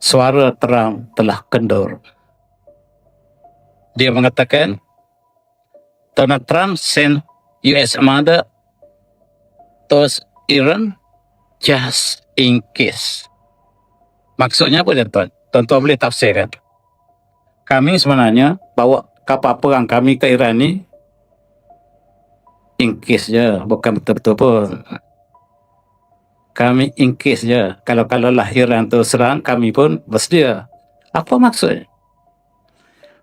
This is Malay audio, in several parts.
suara Trump telah kendur. Dia mengatakan Donald Trump sent US armada towards Iran just in case. Maksudnya apa dia tuan? Tuan-tuan boleh tafsirkan. Kami sebenarnya bawa kapal perang kami ke Iran ni in case je, bukan betul-betul pun. Kami in case je. Kalau lah Iran tu serang, kami pun bersedia. Apa maksudnya?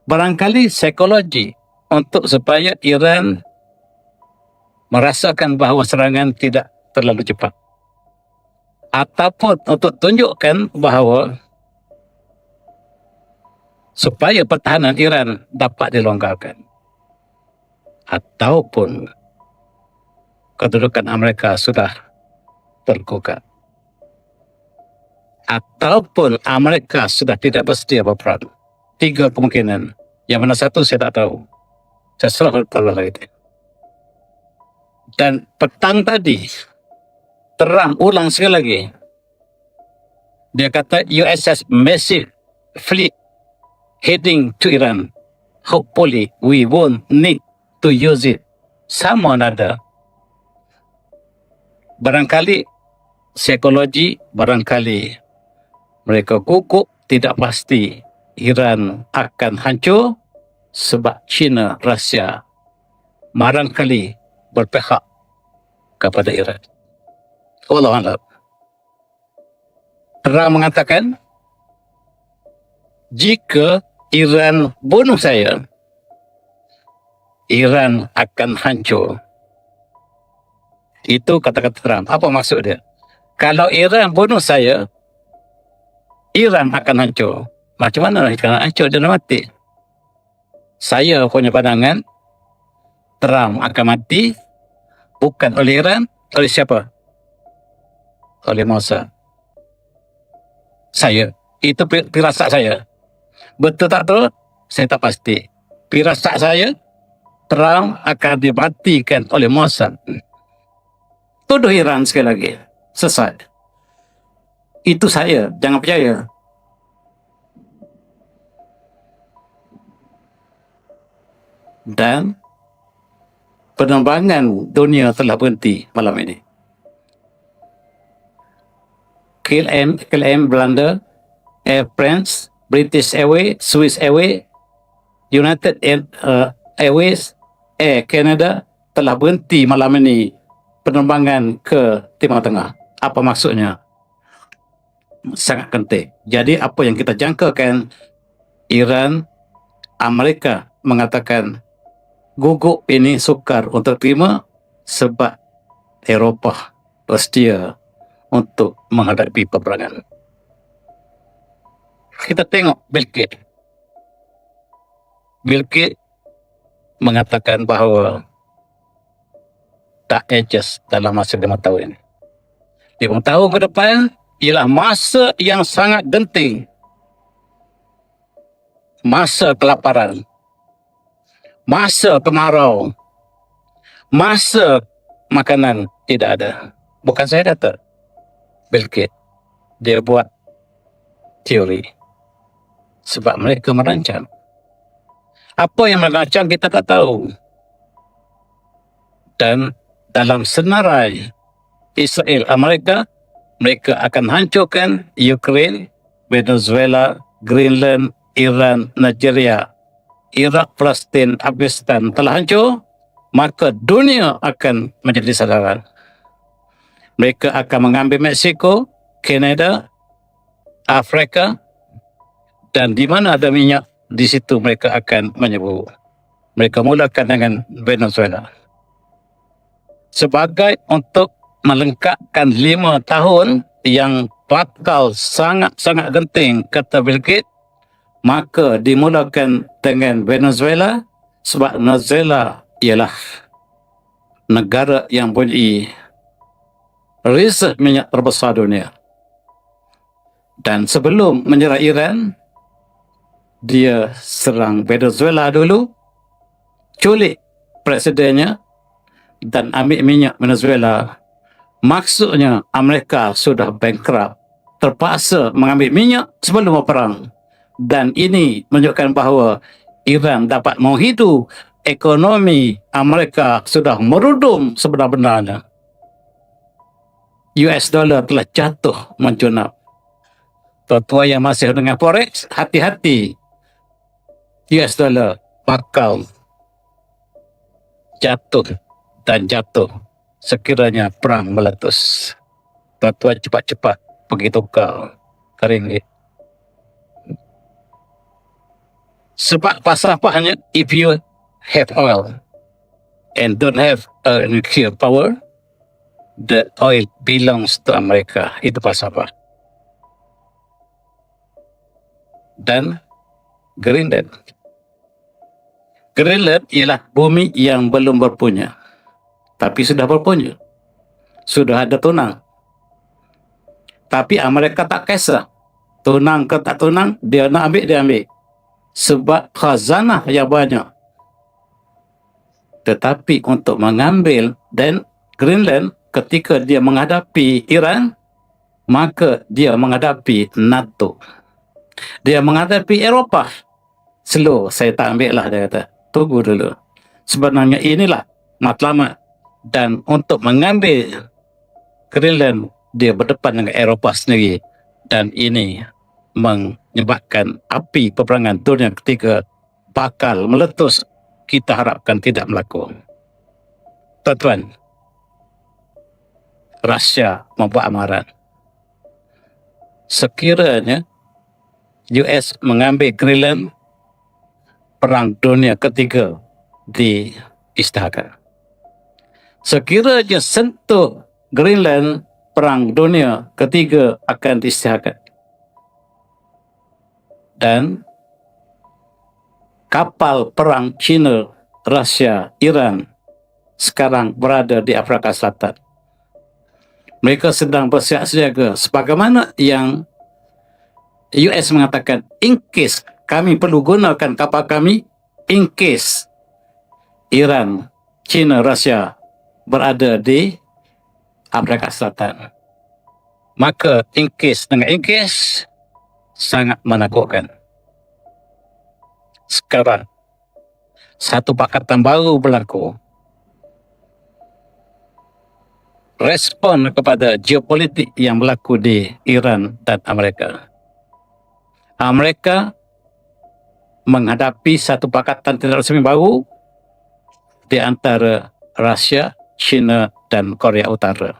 Barangkali psikologi untuk supaya Iran merasakan bahawa serangan tidak terlalu cepat. Ataupun untuk tunjukkan bahawa supaya pertahanan Iran dapat dilonggarkan. Ataupun kedudukan Amerika sudah tergugat. Ataupun Amerika sudah tidak bersedia berperang. 3 kemungkinan. Yang mana satu saya tak tahu. Saya selalu tahu lagi. Dan petang tadi, Trump ulang sekali lagi. Dia kata US has massive fleet heading to Iran. Hopefully we won't need to use it some or another. Barangkali psikologi, barangkali mereka gugup, tidak pasti Iran akan hancur sebab China, Rusia barangkali berpihak kepada Iran. Allah Allah. Trump mengatakan jika Iran bunuh saya, Iran akan hancur. Itu kata-kata Trump. Apa maksud dia? Kalau Iran bunuh saya, Iran akan hancur. Macam mana Iran hancur? Dia nak mati. Saya punya pandangan, Trump akan mati bukan oleh Iran, oleh siapa? Oleh Mossad. Saya. Itu firasat saya. Betul tak betul? Saya tak pasti. Firasat saya, Trump akan dimatikan oleh Mossad. Tuduh Iran sekali lagi. Sesat. Itu saya. Jangan percaya. Dan penerbangan dunia telah berhenti malam ini. KLM Belanda, Air France, British Airways, Swiss Airways, United Airways, Air Canada telah berhenti malam ini penerbangan ke Timur Tengah. Apa maksudnya? Sangat penting. Jadi apa yang kita jangkakan, Iran, Amerika mengatakan gugup ini sukar untuk terima sebab Eropah bersedia untuk menghadapi peperangan. Kita tengok Bill Gates. Bill Gates mengatakan bahawa tak adjust dalam masa 5 tahun ini. 5 tahun ke depan ialah masa yang sangat genting. Masa kelaparan. Masa kemarau. Masa makanan tidak ada. Bukan saya kata. Bill Gates. Dia buat teori. Sebab mereka merancang. Apa yang merancang kita tak tahu. Dan dalam senarai Israel, Amerika, mereka akan hancurkan Ukraine, Venezuela, Greenland, Iran, Nigeria, Iraq, Palestin, Afghanistan telah hancur, maka dunia akan menjadi sasaran. Mereka akan mengambil Mexico, Canada, Afrika, dan di mana ada minyak, di situ mereka akan menyebur. Mereka mulakan dengan Venezuela. Sebagai untuk melengkapkan 5 tahun yang bakal sangat-sangat genting, kata Bill Gates, maka dimulakan dengan Venezuela, sebab Venezuela ialah negara yang punya reserve minyak terbesar dunia. Dan sebelum menyerang Iran, dia serang Venezuela dulu, culik presidennya, dan ambil minyak Venezuela. Maksudnya Amerika sudah bankrupt terpaksa mengambil minyak sebelum berperang. Dan ini menunjukkan bahawa Iran dapat menghidu ekonomi Amerika sudah merudum sebenar-benarnya. US dollar telah jatuh mencunak. Tuan-tuan yang masih dengan forex, hati-hati. US dollar bakal jatuh dan jatuh sekiranya perang meletus. Tuan-tuan cepat-cepat pergi tukar ke ringgit. Sebab falsafahnya, if you have oil and don't have a nuclear power, the oil belongs to America. Itu falsafah. Dan Greenland. Greenland ialah bumi yang belum berpunya, tapi sudah berpunya. Sudah ada tunang. Tapi Amerika tak kisah. Tunang ke tak tunang, dia nak ambil, dia ambil. Sebab khazanah yang banyak. Tetapi untuk mengambil dan Greenland ketika dia menghadapi Iran, maka dia menghadapi NATO. Dia menghadapi Eropah. Slow, saya tak ambil lah, dia kata. Tunggu dulu. Sebenarnya inilah matlamat. Dan untuk mengambil Greenland, dia berdepan dengan Eropah sendiri. Dan ini menyebabkan api peperangan dunia ketiga bakal meletus. Kita harapkan tidak berlaku. Tuan-tuan, Rusia membuat amaran. Sekiranya US mengambil Greenland, perang dunia ketiga diisytiharkan. Sekiranya sentuh Greenland, perang dunia ketiga akan diisytiharkan. Dan kapal perang China, Rusia, Iran sekarang berada di Afrika Selatan. Mereka sedang bersiap siaga sebagaimana yang US mengatakan, in case kami perlu gunakan kapal kami, in case Iran, China, Rusia berada di Afrika Selatan. Maka in case dengan in case sangat menakutkan. Sekarang satu pakatan baru berlaku. Respon kepada geopolitik yang berlaku di Iran dan Amerika. Amerika menghadapi satu pakatan tidak resmi baru di antara Rusia, China dan Korea Utara.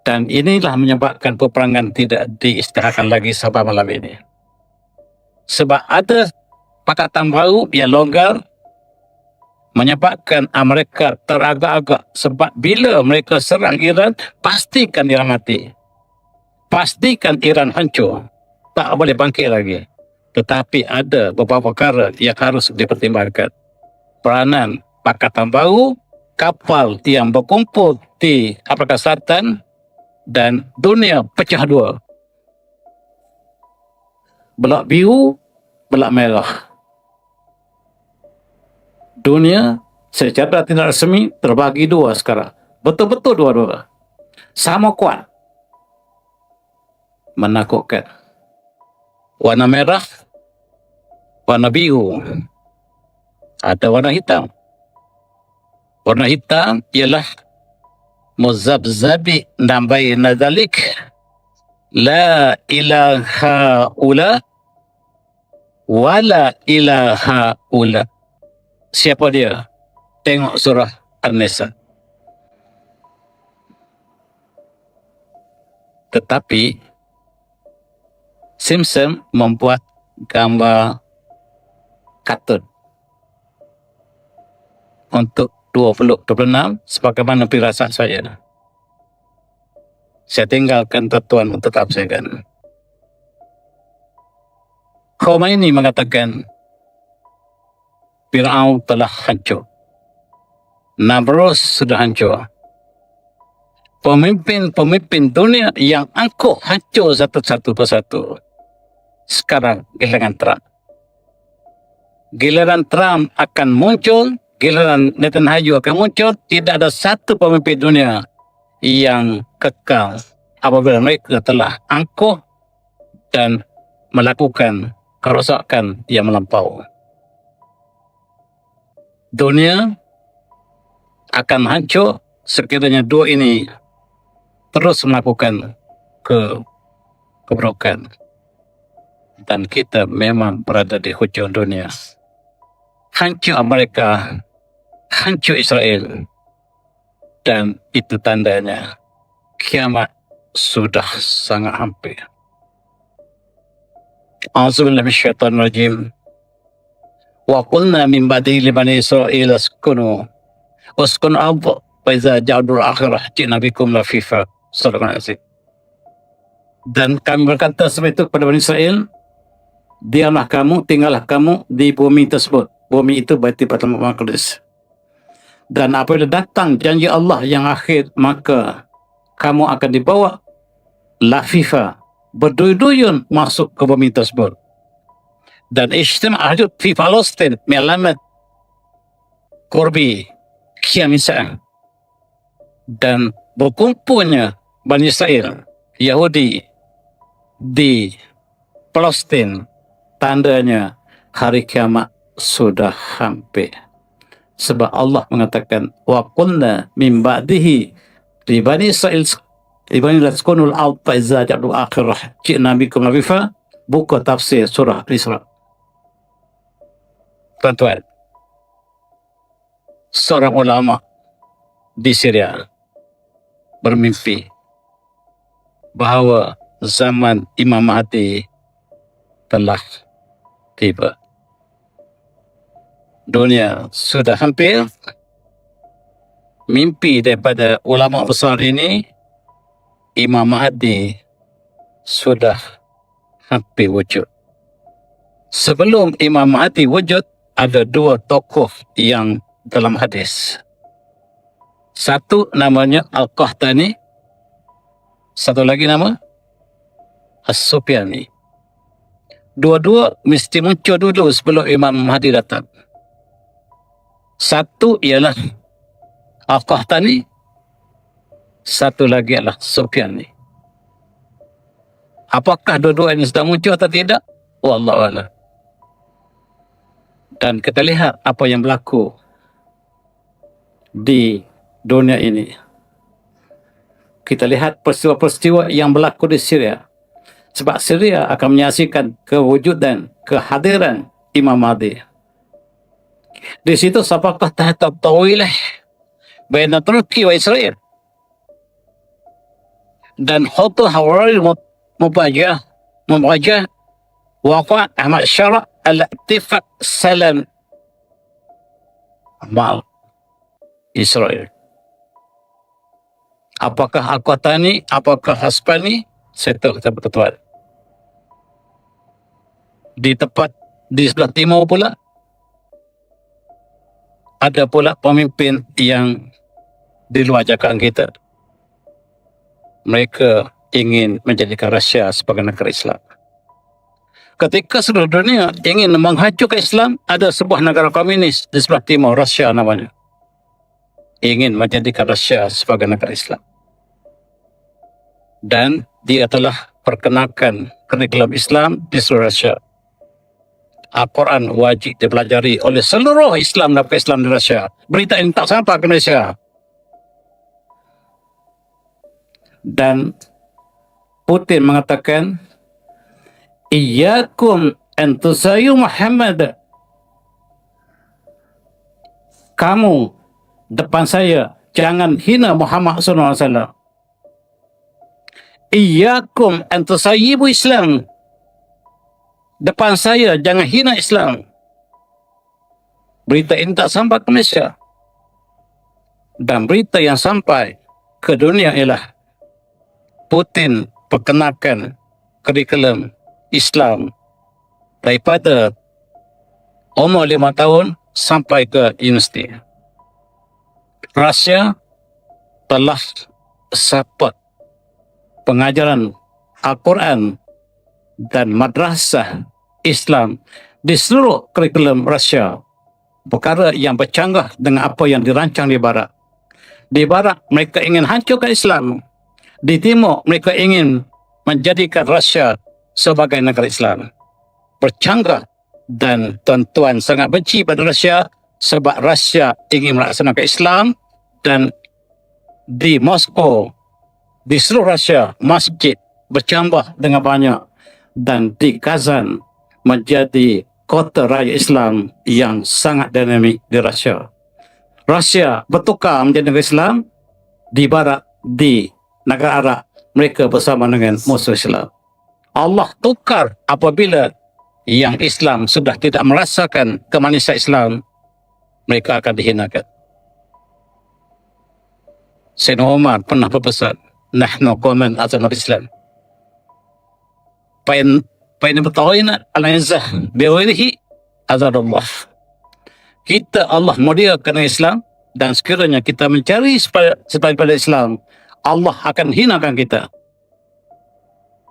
Dan inilah menyebabkan peperangan tidak diisytiharkan lagi sampai malam ini. Sebab ada pakatan baru yang longgar menyebabkan Amerika teragak-agak. Sebab bila mereka serang Iran, pastikan Iran mati. Pastikan Iran hancur. Tak boleh bangkit lagi. Tetapi ada beberapa perkara yang harus dipertimbangkan. Peranan pakatan baru, kapal yang berkumpul di Afrika Selatan, dan dunia pecah dua. Belak biru, belak merah. Dunia secara tidak resmi terbagi dua sekarang. Betul-betul dua-dua. Sama kuat. Menakutkan. Warna merah, warna biru. Ada warna hitam. Warna hitam ialah muzabzabi nambai nadalik la ilaha ula wala ilaha ula. Siapa dia? Tengok surah An-Nisa. Tetapi Simpson membuat gambar kartun untuk 2026 sebagaimana firasat saya. Saya tinggalkan tuan untuk tafsirkan. Khomeini mengatakan Fir'aun telah hancur. Namrus sudah hancur. Pemimpin-pemimpin dunia yang angkuh hancur satu persatu. Sekarang giliran Trump. Giliran Trump akan muncul. Giliran Netanyahu akan muncul, tidak ada satu pemimpin dunia yang kekal, apabila mereka telah angkuh dan melakukan kerosakan yang melampau. Dunia akan hancur sekiranya dua ini terus melakukan keburukan. Dan kita memang berada di hujung dunia. Hancur Amerika, hancur Israel, dan itu tandanya kiamat sudah sangat hampir. A'udzubillahi minasyaitonir rajim. Wa qulna min ba'di li bani Israil uskunu ardh fa iza ja'alul akhirah ji'na bikum lafifa. Sadaqallahul azim. Dan kami berkata seperti itu kepada Bani Israel, diamlah kamu, tinggallah kamu di bumi tersebut. Bumi itu Baitul Maqdis. Dan apabila datang janji Allah yang akhir, maka kamu akan dibawa lafifa, berduyun-duyun masuk ke bumi tersebut. Dan ijtima' ahli fi Palestin mi'alamat qurbi qiyamisa. Dan berkumpulnya Bani Israel, Yahudi di Palestin, tandanya hari kiamat sudah hampir. Sebab Allah mengatakan, wa qulna min ba'dihi li bani Israil ibani laskunul ard fa iza ja'alul akhirah ji'na bikum lafifa. Buku tafsir surah Al-Isra. Tuan-tuan, seorang ulama di Syria bermimpi bahawa zaman Imam Mahdi telah tiba. Dunia sudah hampir. Mimpi daripada ulama besar ini, Imam Mahdi sudah hampir wujud. Sebelum Imam Mahdi wujud, ada dua tokoh yang dalam hadis. Satu namanya Al-Qahtani, satu lagi nama As-Sufyani. Dua-dua mesti muncul dulu sebelum Imam Mahdi datang. Satu ialah Al-Qahtani, satu lagi adalah Sufyani. Apakah dua-dua ini sudah muncul atau tidak? Wallahu a'lam. Dan kita lihat apa yang berlaku di dunia ini. Kita lihat peristiwa-peristiwa yang berlaku di Syria. Sebab Syria akan menyaksikan kewujudan, kehadiran Imam Mahdi. Di situ apakah tahta tawilah baina Turki wa Israel. Dan khutu hawaril mubajah waqa' Ahmad Syara' al-ittifaq salam mal Israel. Apakah Al-Qahtani, apakah Hasbani? Saya tahu kata betul-betul. Di tempat di sebelah timur pula ada pula pemimpin yang di luar jangkaan kita. Mereka ingin menjadikan Rusia sebagai negara Islam. Ketika seluruh dunia ingin menghancurkan Islam, ada sebuah negara komunis di sebelah timur, Rusia namanya, ingin menjadikan Rusia sebagai negara Islam. Dan dia telah perkenalkan kurikulum Islam di seluruh Rusia. Al-Quran wajib dipelajari oleh seluruh Islam dan Islam di Rusia. Berita ini tak sampai ke Indonesia. Dan Putin mengatakan, Iyyakum an tusayu Muhammad. Kamu depan saya jangan hina Muhammad sallallahu alaihi wasallam. Iyyakum an tusayyibu Islam. Depan saya jangan hina Islam. Berita ini tak sampai ke Malaysia. Dan berita yang sampai ke dunia ialah Putin perkenalkan kurikulum Islam daripada umur 5 tahun sampai ke universiti. Rusia telah support pengajaran Al-Quran dan madrasah Islam di seluruh kurikulum Rusia. Perkara yang bercanggah dengan apa yang dirancang di Barat. Di Barat mereka ingin hancurkan Islam. Di timur mereka ingin menjadikan Rusia sebagai negara Islam. Bercanggah, dan tuan-tuan sangat benci pada Rusia sebab Rusia ingin melaksanakan Islam, dan di Moskow, di seluruh Rusia, masjid bercambah dengan banyak, dan di Kazan menjadi kota raya Islam yang sangat dinamik di Rusia. Rusia bertukar menjadi negara Islam, di barat, di negara Arab, mereka bersama dengan musuh Islam. Allah tukar apabila yang Islam sudah tidak merasakan kemanisan Islam, mereka akan dihinakan. Sayyidina Umar pernah berpesan, "Nahnu qauman azamna Islam. Pain bertawina al-izzah biwirihi azadullah." Kita Allah muliakan Islam, dan sekiranya kita mencari pada Islam, Allah akan hinakan kita.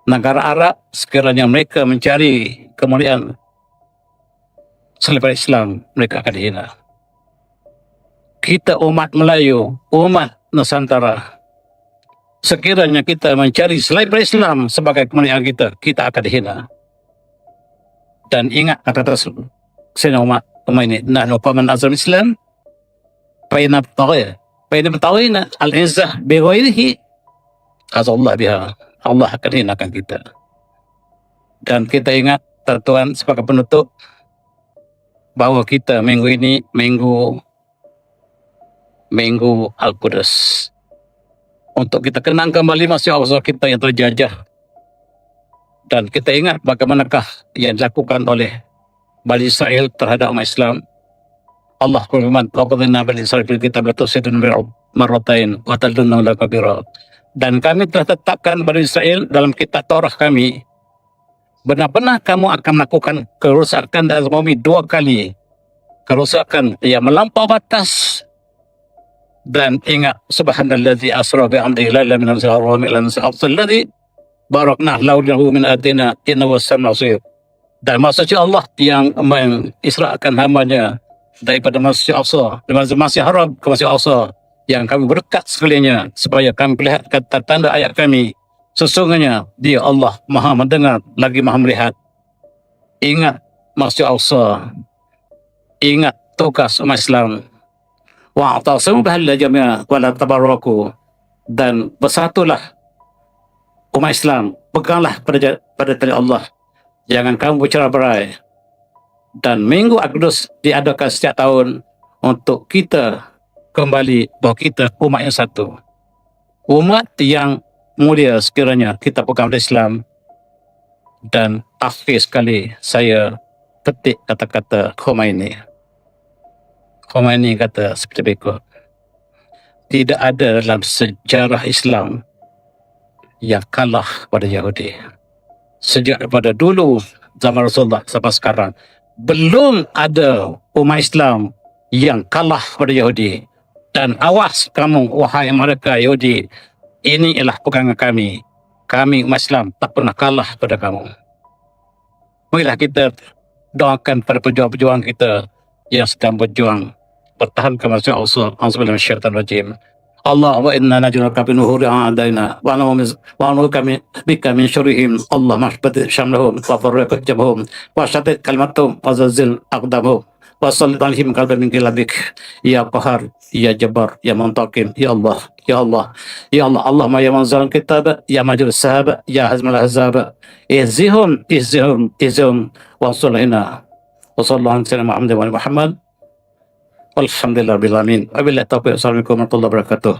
Negara Arab, sekiranya mereka mencari kemuliaan selain pada Islam, mereka akan dihina. Kita umat Melayu, umat Nusantara, sekiranya kita mencari selain pada Islam sebagai kemuliaan kita, kita akan dihina. Dan ingat kata Rasul Sayyidina Umar ini, "Nahnu qauman azam Islam, faina btawina al-izzah bighairihi azallah biha." Allah akan hinakan kita. Dan kita ingat, tuan-tuan, sebagai penutup, bahawa kita minggu ini minggu Al-Quds, untuk kita kenang kembali masa kita yang terjajah. Dan kita ingat bagaimanakah yang dilakukan oleh Bani Israel terhadap umat Islam. Allah berfirman, "Waqadna bani Israil fil kitab la tufsiduna marratain wa tadluna la kabira." Dan kami telah tetapkan Bani Israel dalam kitab Taurat kami, benar-benar kamu akan melakukan kerusakan dalam bumi 2 kali. Kerusakan yang melampau batas. Dan ingat, subhanallazi asra bi'amdihi lailan minal masjidil haram ila al-masjidil aqsa alladzi barakna lahu min ayatina innahu was-sami'ul basir. Dan maksudnya Allah yang mengisrakan hambanya daripada Masjid Al-Aqsa, dari Masjid Haram ke Masjid Al-Aqsa, yang kami berdekat sekelilingnya supaya kami perlihatkan tanda ayat kami. Sesungguhnya dia Allah Maha mendengar lagi Maha melihat. Ingat Masjid Al-Aqsa, ingat tugas umat Islam. Wa'tasimu bihablillah jami'an wa la tafarraqu. Dan bersatulah umat Islam, peganglah pada tali Allah, jangan kamu bercerai-berai. Dan Minggu Al-Quds diadakan setiap tahun untuk kita kembali bahawa kita umat yang satu, umat yang mulia. Sekiranya kita pegang Islam. Dan akhir sekali saya petik kata-kata Khomeini. Khomeini kata seperti berikut, "Tidak ada dalam sejarah Islam yang kalah pada Yahudi. Sejak daripada dulu zaman Rasulullah sampai sekarang, belum ada umat Islam yang kalah pada Yahudi. Dan awas kamu, wahai mereka Yahudi, ini ialah pegangan kami. Kami umat Islam tak pernah kalah pada kamu." Marilah kita doakan pada pejuang-pejuang kita yang sedang berjuang pertahankan Masjid Al-Aqsa. Auzubillahi minasyaitonir rajim. Allahumma inna naj'aluka fi nuhuri a'daina wa na'udzuka bika min syurrihim. Allahumma ihfadh syamlahum wa farriq jamhum wa shaddid kalimatahum wa zalzil aqdamahum wa sallit alaihim qalban min ghilabik ya qahar ya jabbar ya muntaqim ya Allah ya Allah ya Allah. Allahumma ya manzal kitab ya majul sahab ya hazmal ahzab ihzihum wa sulhina wa sallallahu alaihi wa Muhammad. Alhamdulillah bil alamin. Wabillahi taufiq. Assalamualaikum warahmatullahi wabarakatuh.